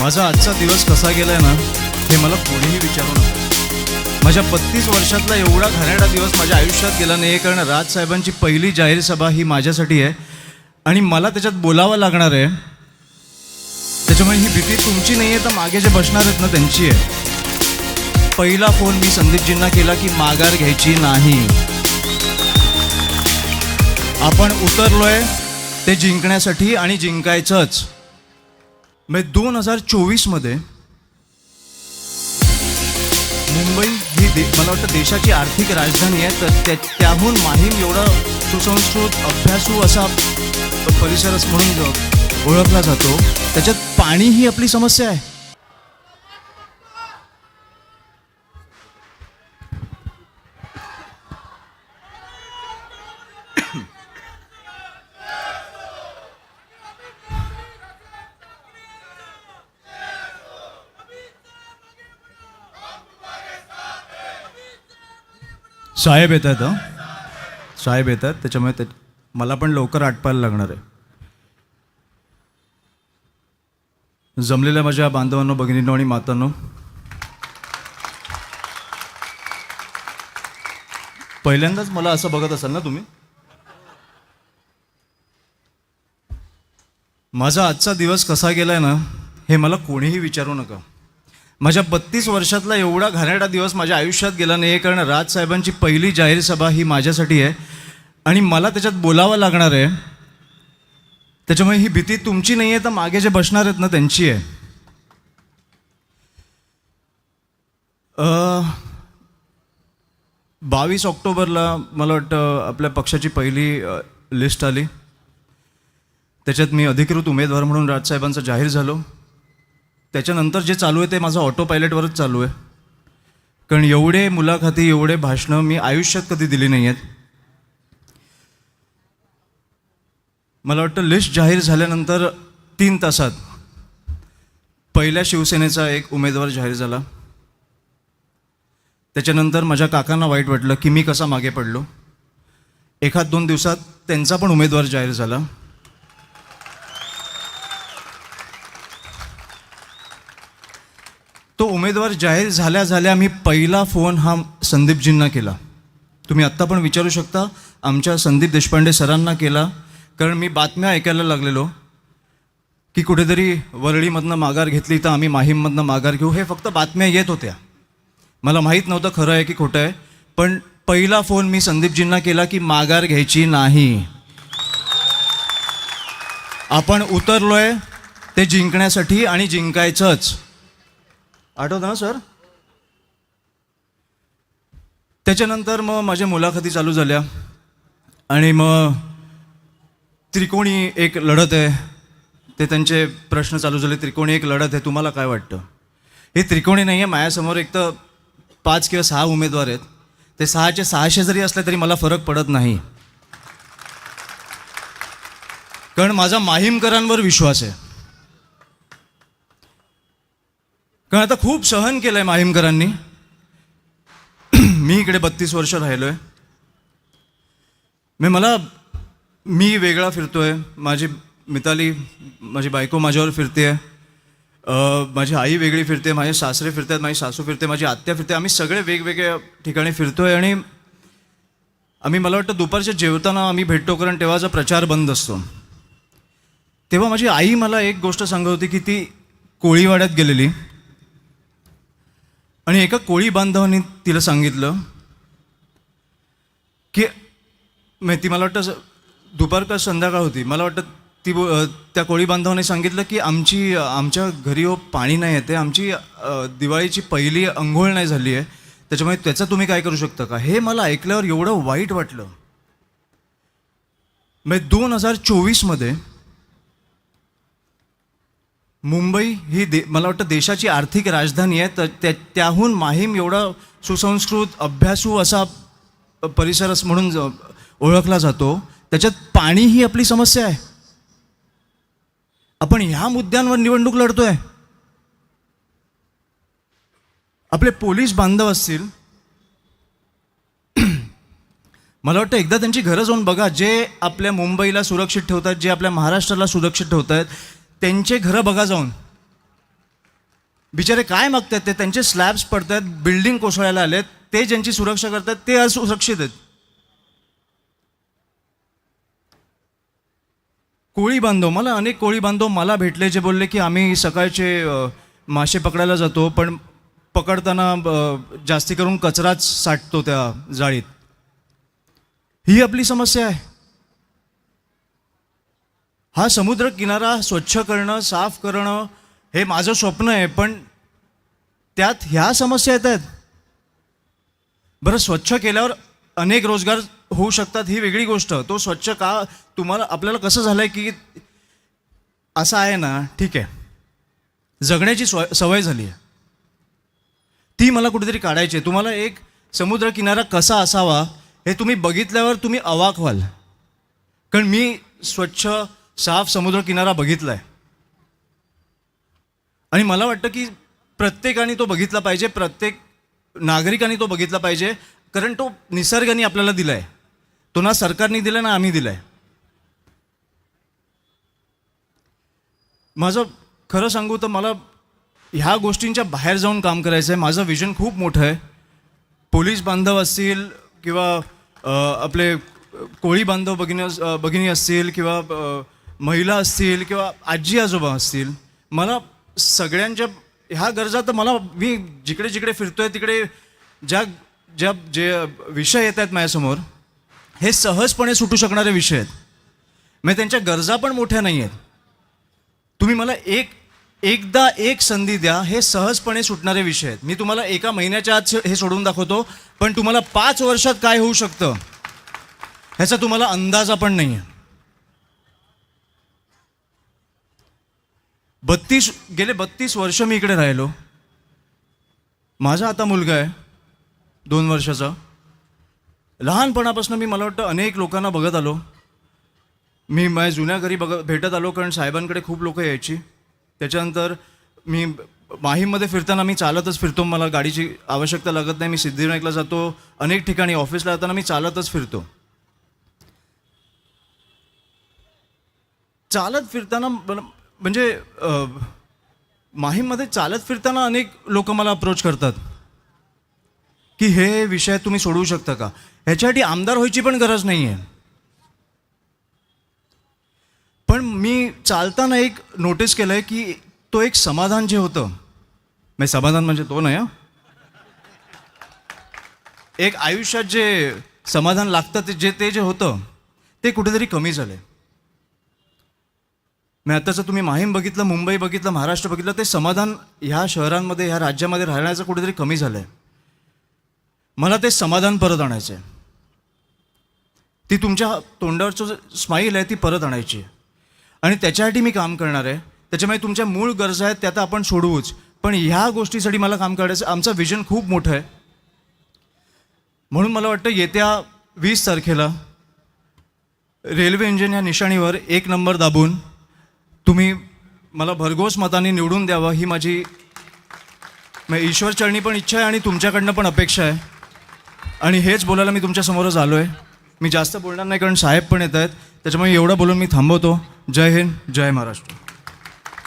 माझा आजचा दिवस कसा गेलाय ना हे मला कोणीही विचारू नका। माझ्या 32 वर्षातला एवढा घाणेरडा दिवस माझ्या आयुष्यात गेला नाही, कारण राजसाहेबांची पहिली जाहीर सभा ही माझ्यासाठी आहे आणि मला त्याच्यात बोलावं लागणार आहे। त्याच्यामुळे ही भीती तुमची नाही आहे, तर मागे जे बसणार आहेत ना त्यांची आहे। पहिला फोन मी संदीपजींना केला की माघार घ्यायची नाही, आपण उतरलोय ते जिंकण्यासाठी आणि जिंकायचंच। मग 2024 मध्ये मुंबई ही मला वाटतं देशाची आर्थिक राजधानी आहे, तर त्याहून माहीम एवढा सुसंस्कृत अभ्यासू असा परिसर म्हणून ओळखला जातो। त्याच्यात पाणी ही आपली समस्या आहे। साहेब येत आहेत, साहेब येतात, त्याच्यामुळे मला पण लवकर आटपायला लागणार आहे। जमलेल्या माझ्या बांधवांनो, भगिनींनो आणि मातांनो, पहिल्यांदाच मला असं बघत असाल ना तुम्ही। माझा आजचा दिवस कसा गेलाय ना हे मला कोणीही विचारू नका। माझ्या 32 वर्षातला एवढा घाणेरडा दिवस माझ्या आयुष्यात गेला नाही, कारण राजसाहेबांची पहिली जाहीर सभा ही माझ्यासाठी आहे आणि मला त्याच्यात बोलावं लागणार आहे। त्याच्यामुळे ही भीती तुमची नाही आहे, तर मागे जे बसणार आहेत ना त्यांची आहे। 22 ऑक्टोबरला मला वाटतं आपल्या पक्षाची पहिली लिस्ट आली, त्याच्यात मी अधिकृत उमेदवार म्हणून राजसाहेबांचा जाहीर झालो। त्याच्यानंतर जे चालू आहे ते माझं ऑटो पायलटवरच चालू आहे, कारण एवढे मुलाखती एवढे भाषणं मी आयुष्यात कधी दिली नाही आहेत। मला वाटतं लिस्ट जाहीर झाल्यानंतर 3 तासात पहिल्या शिवसेनेचा एक उमेदवार जाहीर झाला। त्याच्यानंतर माझ्या काकांना वाईट वाटलं की मी कसा मागे पडलो। 1-2 दिवसात त्यांचा पण उमेदवार जाहीर झाला। तो उमेदवार जाहीर झाल्या झाल्या मी पहिला फोन हा संदीपजींना केला। तुम्ही आत्ता पण विचारू शकता, आमच्या संदीप देशपांडे सरांना केला, कारण मी बातम्या ऐकायला लागलेलो की कुठेतरी वरळीमधनं माघार घेतली तर आम्ही माहीममधनं माघार घेऊ। हे फक्त बातम्या येत होत्या, मला माहीत नव्हतं खरं आहे की खोटं आहे। पण पहिला फोन मी संदीपजींना केला की माघार घ्यायची नाही, आपण उतरलोय ते जिंकण्यासाठी आणि जिंकायचंच। आठवतं ना सर? त्याच्यानंतर मग माझ्या मुलाखती चालू झाल्या आणि मग त्रिकोणी एक लढत आहे, ते त्यांचे प्रश्न चालू झाले। त्रिकोणी एक लढत आहे, तुम्हाला काय वाटतं? हे त्रिकोणी नाही आहे, माझ्यासमोर एक तर 5 किंवा 6 उमेदवार आहेत। ते 6चे 600 जरी असले तरी मला फरक पडत नाही, कारण माझा माहीमकरांवर विश्वास आहे। कारण आता खूप सहन केलंय माहीमकरांनी। मी इकडे 32 वर्ष राहिलोय। मी वेगळा फिरतोय, माझी मिताली माझी बायको माझ्यावर फिरते, माझी आई वेगळी फिरते, माझे सासरे फिरतात, माझी सासू फिरते, माझी आत्या फिरते, आम्ही सगळे वेगवेगळ्या ठिकाणी फिरतोय। आणि आम्ही मला वाटतं दुपारच्या जेवताना आम्ही भेटतो, कारण तेव्हाचा प्रचार बंद असतो। तेव्हा माझी आई मला एक गोष्ट सांगत होती की ती कोळीवाड्यात गेलेली आणि एका कोळी बांधवांनी तिला सांगितलं की ती मला वाटतं दुपार का संध्याकाळ होती, मला वाटतं त्या कोळी बांधवाने सांगितलं की आमच्या घरी पाणी नाही येते, आमची दिवाळीची पहिली अंघोळ नाही झाली आहे, त्याच्यामुळे त्याचं तुम्ही काय करू शकता का? हे मला ऐकल्यावर एवढं वाईट वाटलं। मग 2024 मध्ये मुंबई ही मला वाटतं देशाची आर्थिक राजधानी आहे, तर त्याहून माहीम एवढा सुसंस्कृत अभ्यासू असा परिसर म्हणून ओळखला जातो। त्याच्यात पाणी ही आपली समस्या आहे। आपण ह्या मुद्द्यांवर निवडणूक लढतोय। आपले पोलीस बांधव असतील, मला वाटतं एकदा त्यांची घरं जाऊन बघा, जे आपल्या मुंबईला सुरक्षित ठेवतात, जे आपल्या महाराष्ट्राला सुरक्षित ठेवतात, त्यांचे घरं बघा जाऊन। बिचारे काय मागतात ते? त्यांचे स्लॅब्स पडत आहेत, बिल्डिंग कोसळायला आलेत, ते ज्यांची सुरक्षा करतात ते असुरक्षित आहेत. कोळी बांधव, मला अनेक कोळी बांधव मला भेटले जे बोलले की आम्ही सकाळचे मासे पकडायला जातो, पण पकडताना जास्ती करून कचराच साठतो त्या जाळीत. ही आपली समस्या आहे. हा समुद्र किनारा स्वच्छ करणं, साफ करणं हे माझं स्वप्न आहे, पण त्यात ह्या समस्या येत आहेत. बरं, स्वच्छ केल्यावर अनेक रोजगार होऊ शकतात ही वेगळी गोष्ट. तो स्वच्छ का तुम्हाला आपल्याला कसं झालं आहे की असं आहे ना, ठीक आहे, जगण्याची सवय झाली आहे, ती मला कुठेतरी काढायची आहे. तुम्हाला एक समुद्र किनारा कसा असावा हे तुम्ही बघितल्यावर तुम्ही अवाक व्हाल. कारण मी स्वच्छ साफ समुद्र किनारा बघितला आहे आणि मला वाटतं की प्रत्येकाने तो बघितला पाहिजे, प्रत्येक नागरिकाने तो बघितला पाहिजे, कारण तो निसर्गाने आपल्याला दिला आहे. तो ना सरकारने दिला ना आम्ही दिला आहे. माझं खरं सांगू तर मला ह्या गोष्टींच्या बाहेर जाऊन काम करायचं आहे. माझं विजन खूप मोठं आहे. पोलीस बांधव असतील किंवा आपले कोळी बांधव भगिनी असतील किंवा महिला असतील किंवा आजी आजोबा असतील, मला सगळ्यांच्या ह्या गरजा तर मी जिकडे जिकडे फिरतोय तिकडे जे विषय येत आहेत माझ्यासमोर हे सहजपणे सुटू शकणारे विषय आहेत. म्हणजे त्यांच्या गरजा पण मोठ्या नाही आहेत. तुम्ही मला एकदा एक संधी द्या, हे सहजपणे सुटणारे विषय आहेत. मी तुम्हाला एका महिन्याच्या आत हे सोडून दाखवतो, पण तुम्हाला 5 वर्षात काय होऊ शकतं ह्याचा तुम्हाला अंदाजा पण नाही आहे. गेले 32 वर्ष मी इकडे राहिलो. माझा आता मुलगा आहे 2 वर्षाचा. लहानपणापासून मला वाटतं अनेक लोकांना बघत आलो. मी माझ्या जुन्या घरी भेटत आलो, कारण साहेबांकडे खूप लोक यायची. त्याच्यानंतर मी माहीममध्ये फिरताना मी चालतच फिरतो, मला गाडीची आवश्यकता लागत नाही. मी सिद्धिविनायकला जातो, अनेक ठिकाणी ऑफिसला जाताना मी चालतच फिरतो. चालत फिरताना म्हणजे माहीममध्ये चालत फिरताना अनेक लोक मला अप्रोच करतात की हे विषय तुम्ही सोडवू शकता का. ह्याच्यासाठी आमदार व्हायची पण गरज नाही आहे. पण मी चालताना एक नोटीस केलं आहे की तो एक समाधान जे होतं, म्हणजे समाधान म्हणजे तो नाही, एक आयुष्यात जे समाधान लागतं ते जे होतं ते कुठेतरी कमी झालं आहे. मी आताचं तुम्ही माहीम बघितलं, मुंबई बघितलं, महाराष्ट्र बघितलं, ते समाधान ह्या शहरांमध्ये ह्या राज्यामध्ये राहण्याचं कुठेतरी कमी झालं आहे. मला ते समाधान परत आणायचं आहे. ती तुमच्या तोंडावरचं स्माईल आहे ती परत आणायची आहे आणि त्याच्यासाठी मी काम करणार आहे. त्याच्यामुळे तुमच्या मूळ गरजा आहेत त्या तर आपण सोडवूच, पण ह्या गोष्टीसाठी मला काम करायचं. आमचं विजन खूप मोठं आहे. म्हणून मला वाटतं येत्या 20 तारखेला रेल्वे इंजिन या निशाणीवर 1 नंबर दाबून तुम्ही मला भरघोस मताने निवडून द्यावं ही माझी ईश्वरचरणी पण इच्छा आहे आणि तुमच्याकडनं पण अपेक्षा आहे. आणि हेच बोलायला मी तुमच्यासमोरच आलो आहे. मी जास्त बोलणार नाही कारण साहेब पण येत आहेत, त्याच्यामुळे एवढं बोलून मी थांबवतो. जय हिंद, जय महाराष्ट्र.